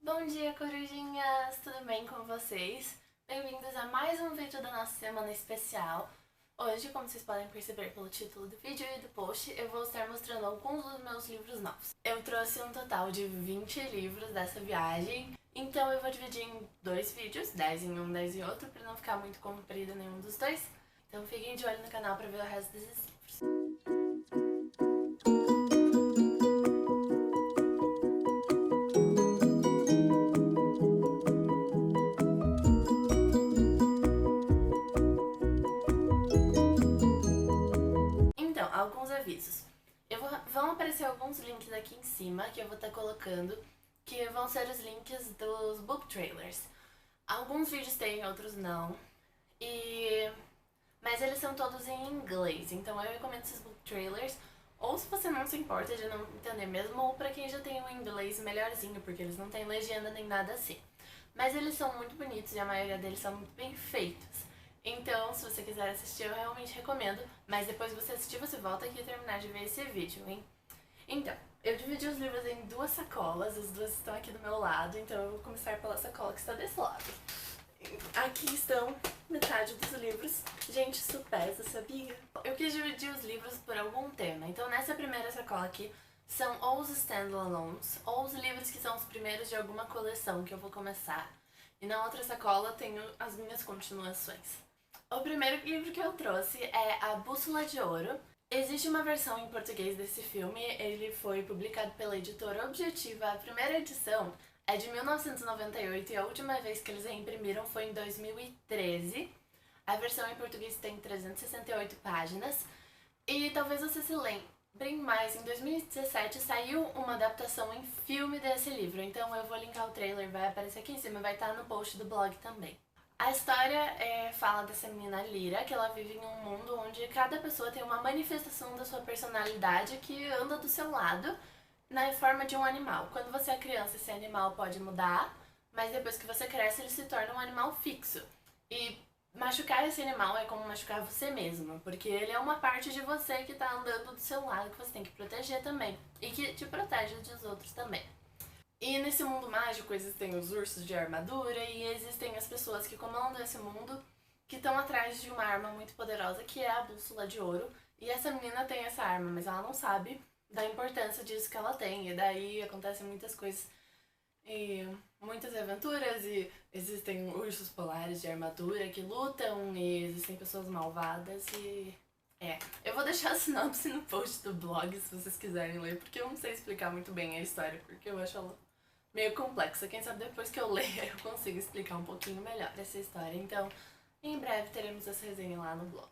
Bom dia, corujinhas! Tudo bem com vocês? Bem-vindos a mais um vídeo da nossa semana especial. Hoje, como vocês podem perceber pelo título do vídeo e do post, eu vou estar mostrando alguns dos meus livros novos. Eu trouxe um total de 20 livros dessa viagem, então eu vou dividir em dois vídeos, 10 em um, 10 em outro, para não ficar muito comprido nenhum dos dois. Então fiquem de olho no canal para ver o resto desses livros. Então, alguns avisos. Vão aparecer alguns links aqui em cima que eu vou estar colocando, que vão ser os links dos book trailers. Alguns vídeos tem, outros não. Mas eles são todos em inglês, então eu recomendo esses book trailers. Ou se você não se importa de não entender mesmo, ou pra quem já tem um inglês melhorzinho, porque eles não têm legenda nem nada assim. Mas eles são muito bonitos e a maioria deles são muito bem feitos. Então, se você quiser assistir, eu realmente recomendo. Mas depois que você assistir, você volta aqui e terminar de ver esse vídeo, hein? Então, eu dividi os livros em duas sacolas, as duas estão aqui do meu lado, então eu vou começar pela sacola que está desse lado. Aqui estão metade dos livros. Gente, isso pesa, sabia? Eu quis dividir os livros por algum tema, então nessa primeira sacola aqui são ou os standalones, ou os livros que são os primeiros de alguma coleção que eu vou começar. E na outra sacola tenho as minhas continuações. O primeiro livro que eu trouxe é A Bússola de Ouro. Existe uma versão em português desse filme, ele foi publicado pela editora Objetiva. A primeira edição é de 1998 e a última vez que eles reimprimiram foi em 2013. A versão em português tem 368 páginas. E talvez você se lembrem mais, em 2017 saiu uma adaptação em filme desse livro, então eu vou linkar o trailer, vai aparecer aqui em cima, vai estar no post do blog também. A história fala dessa menina Lyra, que ela vive em um mundo onde cada pessoa tem uma manifestação da sua personalidade que anda do seu lado na forma de um animal. Quando você é criança, esse animal pode mudar, mas depois que você cresce, ele se torna um animal fixo. E machucar esse animal é como machucar você mesmo, porque ele é uma parte de você que tá andando do seu lado, que você tem que proteger também, e que te protege dos outros também. E nesse mundo mágico existem os ursos de armadura e existem as pessoas que comandam esse mundo que estão atrás de uma arma muito poderosa que é a Bússola de Ouro. E essa menina tem essa arma, mas ela não sabe da importância disso que ela tem. E daí acontecem muitas coisas e muitas aventuras e existem ursos polares de armadura que lutam e existem pessoas malvadas e... eu vou deixar a sinopse no post do blog se vocês quiserem ler, porque eu não sei explicar muito bem a história, porque eu acho ela meio complexa. Quem sabe depois que eu ler eu consigo explicar um pouquinho melhor essa história. Então, em breve teremos essa resenha lá no blog.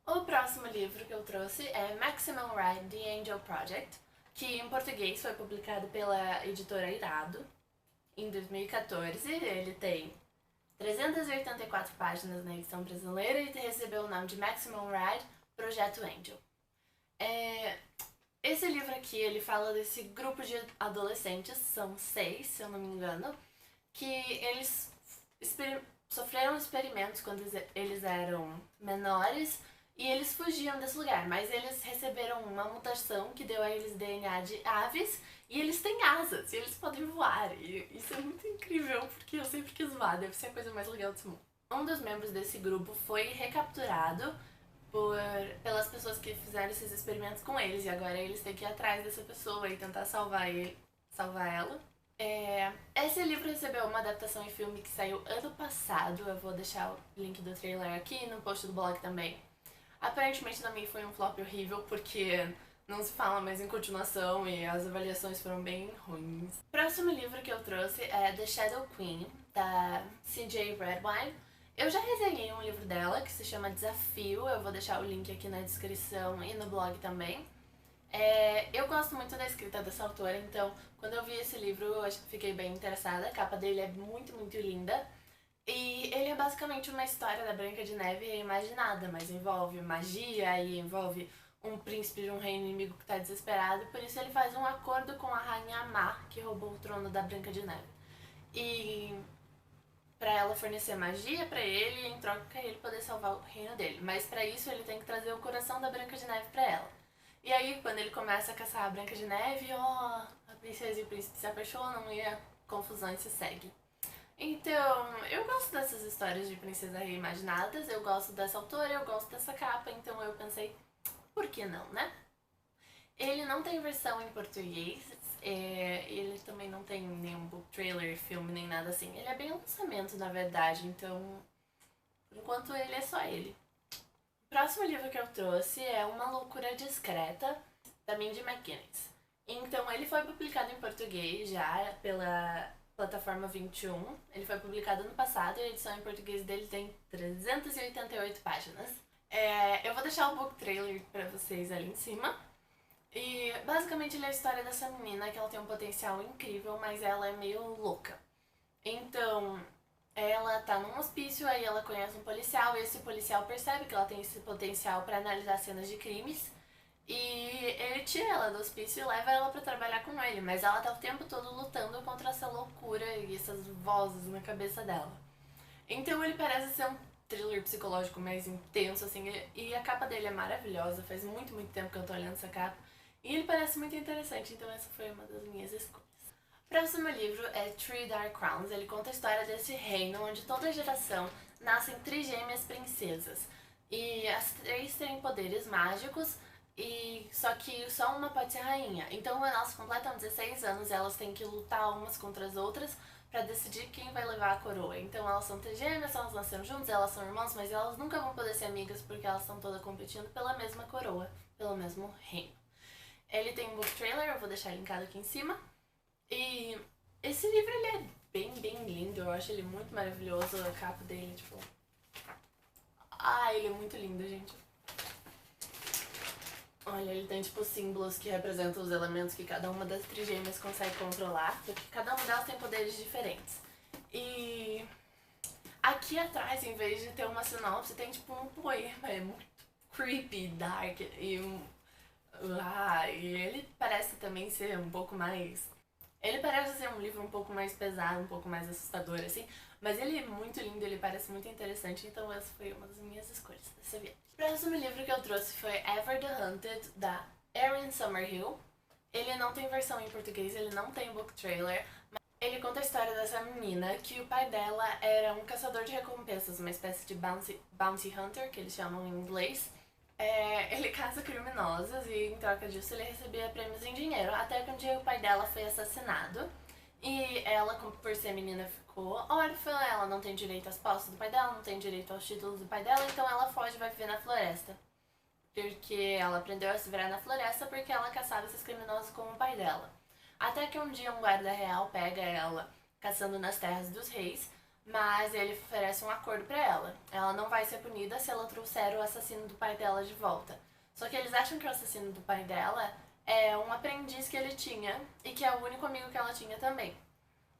O próximo livro que eu trouxe é Maximum Ride, The Angel Project, que em português foi publicado pela editora Irado em 2014. Ele tem 384 páginas na edição brasileira e recebeu o nome de Maximum Ride, Projeto Angel. Esse livro aqui, ele fala desse grupo de adolescentes, são 6, se eu não me engano, que eles sofreram experimentos quando eles eram menores e eles fugiam desse lugar, mas eles receberam uma mutação que deu a eles DNA de aves e eles têm asas e eles podem voar. E isso é muito incrível, porque eu sempre quis voar, deve ser a coisa mais legal desse mundo. Um dos membros desse grupo foi recapturado pelas pessoas que fizeram esses experimentos com eles, e agora eles têm que ir atrás dessa pessoa e tentar salvar ela. Esse livro recebeu uma adaptação em filme que saiu ano passado, eu vou deixar o link do trailer aqui no post do blog também. Aparentemente também foi um flop horrível, porque não se fala mais em continuação e as avaliações foram bem ruins. O próximo livro que eu trouxe é The Shadow Queen, da C.J. Redwine. Eu já resenhei um livro dela que se chama Desafio, eu vou deixar o link aqui na descrição e no blog também. Eu gosto muito da escrita dessa autora, então quando eu vi esse livro eu fiquei bem interessada. A capa dele é muito, muito linda. E ele é basicamente uma história da Branca de Neve reimaginada, mas envolve magia e envolve um príncipe de um reino inimigo que está desesperado. Por isso ele faz um acordo com a Rainha Má, que roubou o trono da Branca de Neve. E pra ela fornecer magia pra ele, em troca ele poder salvar o reino dele. Mas pra isso ele tem que trazer o coração da Branca de Neve pra ela. E aí, quando ele começa a caçar a Branca de Neve, a princesa e o príncipe se apaixonam e confusões se seguem. Então, eu gosto dessas histórias de princesa reimaginadas, eu gosto dessa autora, eu gosto dessa capa, então eu pensei, por que não, né? Ele não tem versão em português, ele também não tem nenhum book trailer, filme, nem nada assim. Ele é bem um lançamento, na verdade, então, por enquanto ele é só ele. O próximo livro que eu trouxe é Uma Loucura Discreta, da Mindy McGinnis. Então, ele foi publicado em português já pela plataforma 21. Ele foi publicado ano passado e a edição em português dele tem 388 páginas. Eu vou deixar o book trailer pra vocês ali em cima. E basicamente ele é a história dessa menina que ela tem um potencial incrível, mas ela é meio louca. Então, ela tá num hospício, aí ela conhece um policial e esse policial percebe que ela tem esse potencial pra analisar cenas de crimes. E ele tira ela do hospício e leva ela pra trabalhar com ele, mas ela tá o tempo todo lutando contra essa loucura e essas vozes na cabeça dela. Então ele parece ser um thriller psicológico mais intenso, assim, e a capa dele é maravilhosa, faz muito, muito tempo que eu tô olhando essa capa. E ele parece muito interessante, então essa foi uma das minhas escolhas. O próximo livro é Three Dark Crowns. Ele conta a história desse reino onde toda geração nascem trigêmeas princesas. E as três têm poderes mágicos, só que só uma pode ser rainha. Então quando elas completam 16 anos, elas têm que lutar umas contra as outras pra decidir quem vai levar a coroa. Então elas são trigêmeas, elas nasceram juntas, elas são irmãs, mas elas nunca vão poder ser amigas porque elas estão todas competindo pela mesma coroa, pelo mesmo reino. Ele tem um book trailer, eu vou deixar linkado aqui em cima. E esse livro ele é bem, bem lindo, eu acho ele muito maravilhoso, a capa dele, tipo... ele é muito lindo, gente. Olha, ele tem tipo símbolos que representam os elementos que cada uma das trigêmeas consegue controlar, porque cada uma delas tem poderes diferentes. E aqui atrás, em vez de ter uma sinopse, tem tipo um poema, é muito creepy, dark e ele parece também ser um pouco mais... Ele parece ser um livro um pouco mais pesado, um pouco mais assustador, assim, mas ele é muito lindo, ele parece muito interessante, então essa foi uma das minhas escolhas dessa viagem. O próximo livro que eu trouxe foi Ever the Hunted, da Erin Summerhill. Ele não tem versão em português, ele não tem book trailer, mas ele conta a história dessa menina que o pai dela era um caçador de recompensas, uma espécie de bounty hunter, que eles chamam em inglês. Ele caça criminosos e em troca disso ele recebia prêmios em dinheiro, até que um dia o pai dela foi assassinado e ela, por ser menina, ficou órfã, ela não tem direito às posses do pai dela, não tem direito aos títulos do pai dela, então ela foge e vai viver na floresta. Porque ela aprendeu a se virar na floresta porque ela caçava esses criminosos com o pai dela. Até que um dia um guarda real pega ela caçando nas terras dos reis, mas ele oferece um acordo pra ela. Ela não vai ser punida se ela trouxer o assassino do pai dela de volta. Só que eles acham que o assassino do pai dela é um aprendiz que ele tinha e que é o único amigo que ela tinha também.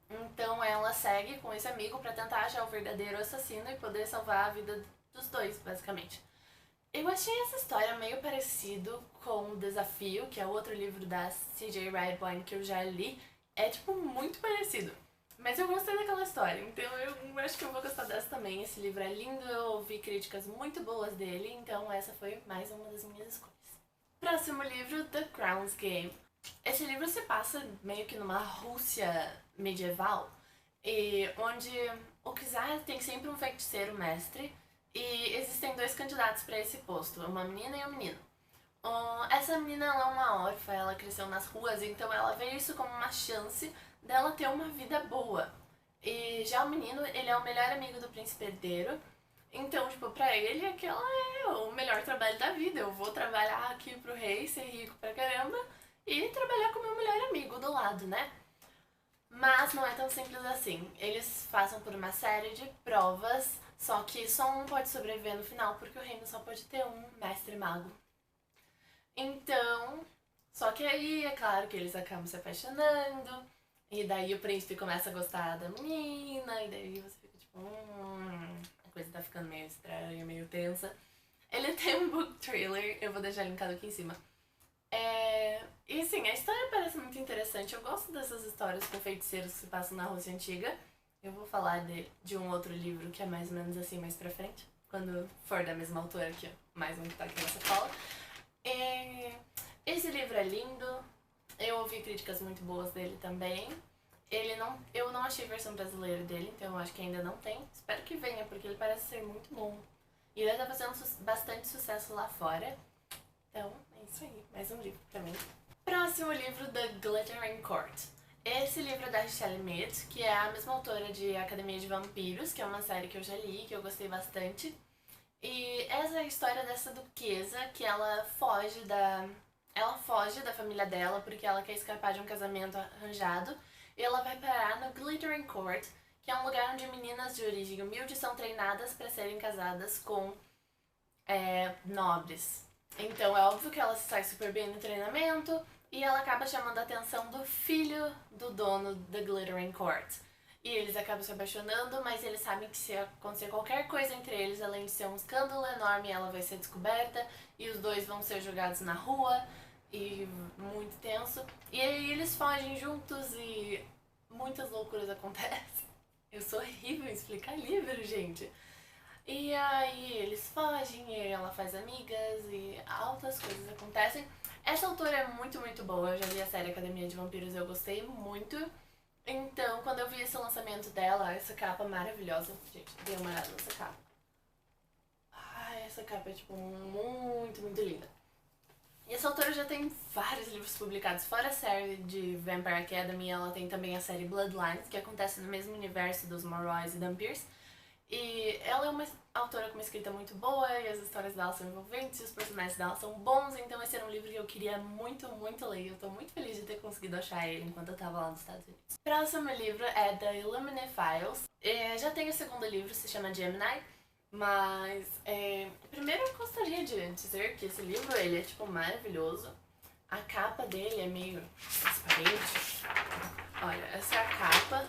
Então ela segue com esse amigo pra tentar achar o verdadeiro assassino e poder salvar a vida dos dois, basicamente. Eu achei essa história meio parecido com O Desafio, que é outro livro da C.J. Radbourne que eu já li. É, tipo, muito parecido. Mas eu gostei daquela história, então eu acho que eu vou gostar dessa também. Esse livro é lindo, eu ouvi críticas muito boas dele, então essa foi mais uma das minhas escolhas. Próximo livro, The Crown's Game. Esse livro se passa meio que numa Rússia medieval, onde o czar tem sempre um feiticeiro mestre, e existem dois candidatos para esse posto, uma menina e um menino. Essa menina ela é uma órfã, ela cresceu nas ruas, então ela vê isso como uma chance dela ter uma vida boa. E já o menino, ele é o melhor amigo do príncipe herdeiro, então, tipo, pra ele aquela é o melhor trabalho da vida. Eu vou trabalhar aqui pro rei, ser rico pra caramba e trabalhar com o meu melhor amigo do lado, né? Mas não é tão simples assim. Eles passam por uma série de provas, só que só um pode sobreviver no final, porque o reino só pode ter um mestre mago. Então, só que aí é claro que eles acabam se apaixonando, e daí o príncipe começa a gostar da menina, e daí você fica tipo, a coisa tá ficando meio estranha, meio tensa. Ele tem um book trailer, eu vou deixar linkado aqui em cima. E sim, a história parece muito interessante. Eu gosto dessas histórias com feiticeiros que se passam na Rússia Antiga. Eu vou falar de um outro livro que é mais ou menos assim mais pra frente, quando for da mesma autora, que mais um que tá aqui nessa cola. Esse livro é lindo, eu ouvi críticas muito boas dele também. Eu não achei versão brasileira dele, então eu acho que ainda não tem. Espero que venha, porque ele parece ser muito bom. E ele tá fazendo bastante sucesso lá fora. Então, é isso aí. Mais um livro pra mim. Próximo livro, The Glittering Court. Esse livro é da Richelle Mead, que é a mesma autora de Academia de Vampiros, que é uma série que eu já li, que eu gostei bastante. E essa é a história dessa duquesa, que ela foge da família dela porque ela quer escapar de um casamento arranjado. E ela vai parar no Glittering Court, que é um lugar onde meninas de origem humilde são treinadas para serem casadas com nobres. Então é óbvio que ela se sai super bem no treinamento e ela acaba chamando a atenção do filho do dono da Glittering Court. E eles acabam se apaixonando, mas eles sabem que se acontecer qualquer coisa entre eles, além de ser um escândalo enorme, ela vai ser descoberta e os dois vão ser jogados na rua e muito tenso. E aí eles fogem juntos e muitas loucuras acontecem. Eu sou horrível em explicar livro, gente. E aí eles fogem e ela faz amigas e altas coisas acontecem. Essa autora é muito, muito boa. Eu já vi a série Academia de Vampiros e eu gostei muito. Então, quando eu vi esse lançamento dela, essa capa maravilhosa, gente, dê uma olhada nessa capa. Ai, essa capa é, tipo, muito, muito linda. E essa autora já tem vários livros publicados. Fora a série de Vampire Academy, ela tem também a série Bloodlines, que acontece no mesmo universo dos Monroes e Dampiers. E ela é uma autora com uma escrita muito boa, e as histórias dela são envolventes, e os personagens dela são bons, então esse era um livro que eu queria muito, muito ler. Eu tô muito feliz de ter conseguido achar ele enquanto eu tava lá nos Estados Unidos. O próximo livro é The Illuminae Files. Já tem o segundo livro, se chama Gemini, mas primeiro eu gostaria de dizer que esse livro, ele é tipo maravilhoso. A capa dele é meio transparente. Olha, essa é a capa.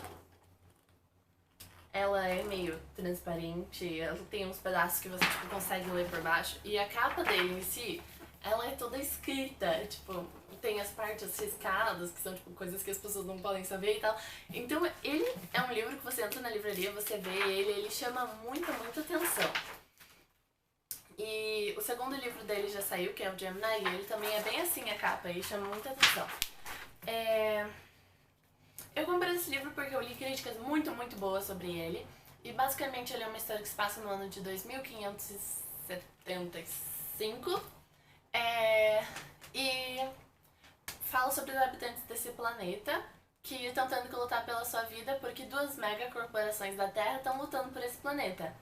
Ela é meio transparente, ela tem uns pedaços que você tipo, consegue ler por baixo. E a capa dele em si, ela é toda escrita, tipo, tem as partes riscadas, que são tipo coisas que as pessoas não podem saber e tal. Então ele é um livro que você entra na livraria, você vê ele chama muita, muita atenção. E o segundo livro dele já saiu, que é o Gemini, e ele também é bem assim a capa, e chama muita atenção. Eu comprei esse livro porque eu li críticas muito, muito boas sobre ele. E basicamente ele é uma história que se passa no ano de 2575. E fala sobre os habitantes desse planeta que estão tendo que lutar pela sua vida porque duas megacorporações da Terra estão lutando por esse planeta.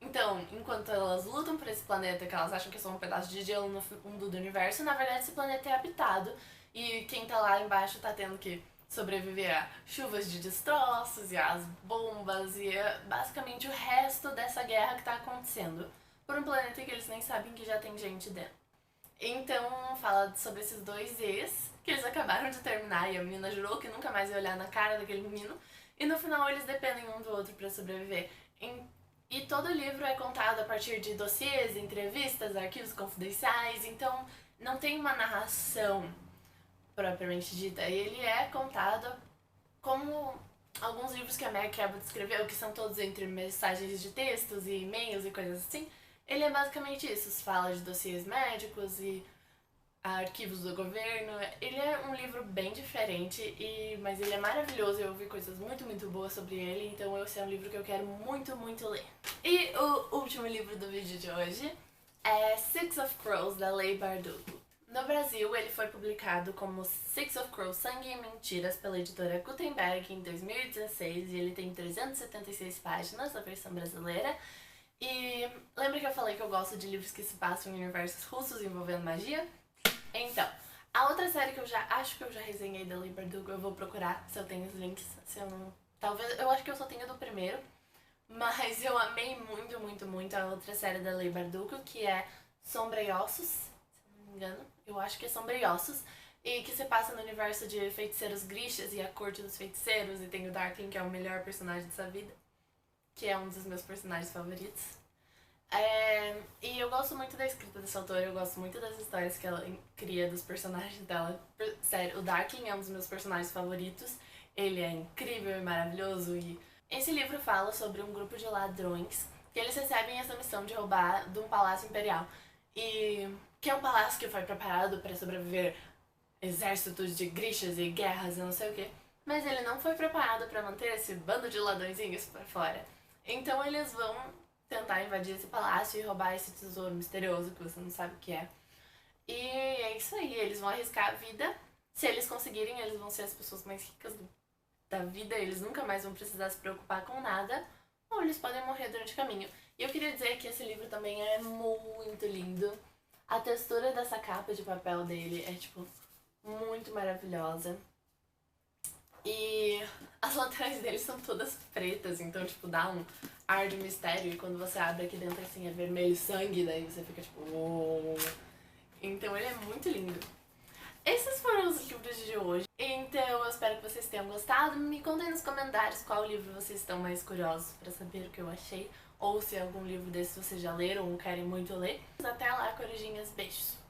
Então, enquanto elas lutam por esse planeta, que elas acham que é só um pedaço de gelo no fundo do universo, na verdade esse planeta é habitado. E quem tá lá embaixo tá tendo que sobreviver a chuvas de destroços e as bombas e basicamente o resto dessa guerra que tá acontecendo por um planeta que eles nem sabem que já tem gente dentro. Então fala sobre esses dois ex que eles acabaram de terminar e a menina jurou que nunca mais ia olhar na cara daquele menino e no final eles dependem um do outro pra sobreviver. E todo o livro é contado a partir de dossiês, entrevistas, arquivos confidenciais, então não tem uma narração propriamente dita. Ele é contado como alguns livros que a Meg Cabot escreveu, que são todos entre mensagens de textos e e-mails e coisas assim. Ele é basicamente isso, fala de dossiês médicos e arquivos do governo. Ele é um livro bem diferente, mas ele é maravilhoso. Eu ouvi coisas muito, muito boas sobre ele, então esse é um livro que eu quero muito, muito ler. E o último livro do vídeo de hoje é Six of Crows, da Leigh Bardugo. No Brasil, ele foi publicado como Six of Crows, Sangue e Mentiras, pela editora Gutenberg em 2016, e ele tem 376 páginas, a versão brasileira. E lembra que eu falei que eu gosto de livros que se passam em universos russos envolvendo magia? Então, a outra série que eu acho que eu já resenhei da Leigh Bardugo, eu vou procurar se eu tenho os links, se eu não... Talvez, eu acho que eu só tenho do primeiro, mas eu amei muito, muito, muito a outra série da Leigh Bardugo, que é Sombra e Ossos, se não me engano, eu acho que é Sombra e Ossos, e que se passa no universo de feiticeiros Grishas e a corte dos feiticeiros, e tem o Darkling, que é o melhor personagem dessa vida, que é um dos meus personagens favoritos. E eu gosto muito da escrita dessa autora, eu gosto muito das histórias que ela cria dos personagens dela. Sério, o Darkling é um dos meus personagens favoritos, ele é incrível e maravilhoso. E esse livro fala sobre um grupo de ladrões que eles recebem essa missão de roubar de um palácio imperial. E que é um palácio que foi preparado para sobreviver exércitos de Grishas e guerras e não sei o que. mas ele não foi preparado para manter esse bando de ladrõezinhos para fora. Então eles vão tentar invadir esse palácio e roubar esse tesouro misterioso que você não sabe o que é. E é isso aí, eles vão arriscar a vida. Se eles conseguirem, eles vão ser as pessoas mais ricas da vida, eles nunca mais vão precisar se preocupar com nada, ou eles podem morrer durante o caminho. E eu queria dizer que esse livro também é muito lindo. A textura dessa capa de papel dele é, tipo, muito maravilhosa. E as laterais dele são todas pretas, então, tipo, dá um ar de mistério. E quando você abre aqui dentro, assim, é vermelho sangue, daí você fica, tipo, uou. Então ele é muito lindo. Esses foram os livros de hoje. Então eu espero que vocês tenham gostado. Me contem nos comentários qual livro vocês estão mais curiosos pra saber o que eu achei. Ou se algum livro desses vocês já leram ou querem muito ler. Até lá, corujinhas. Beijos!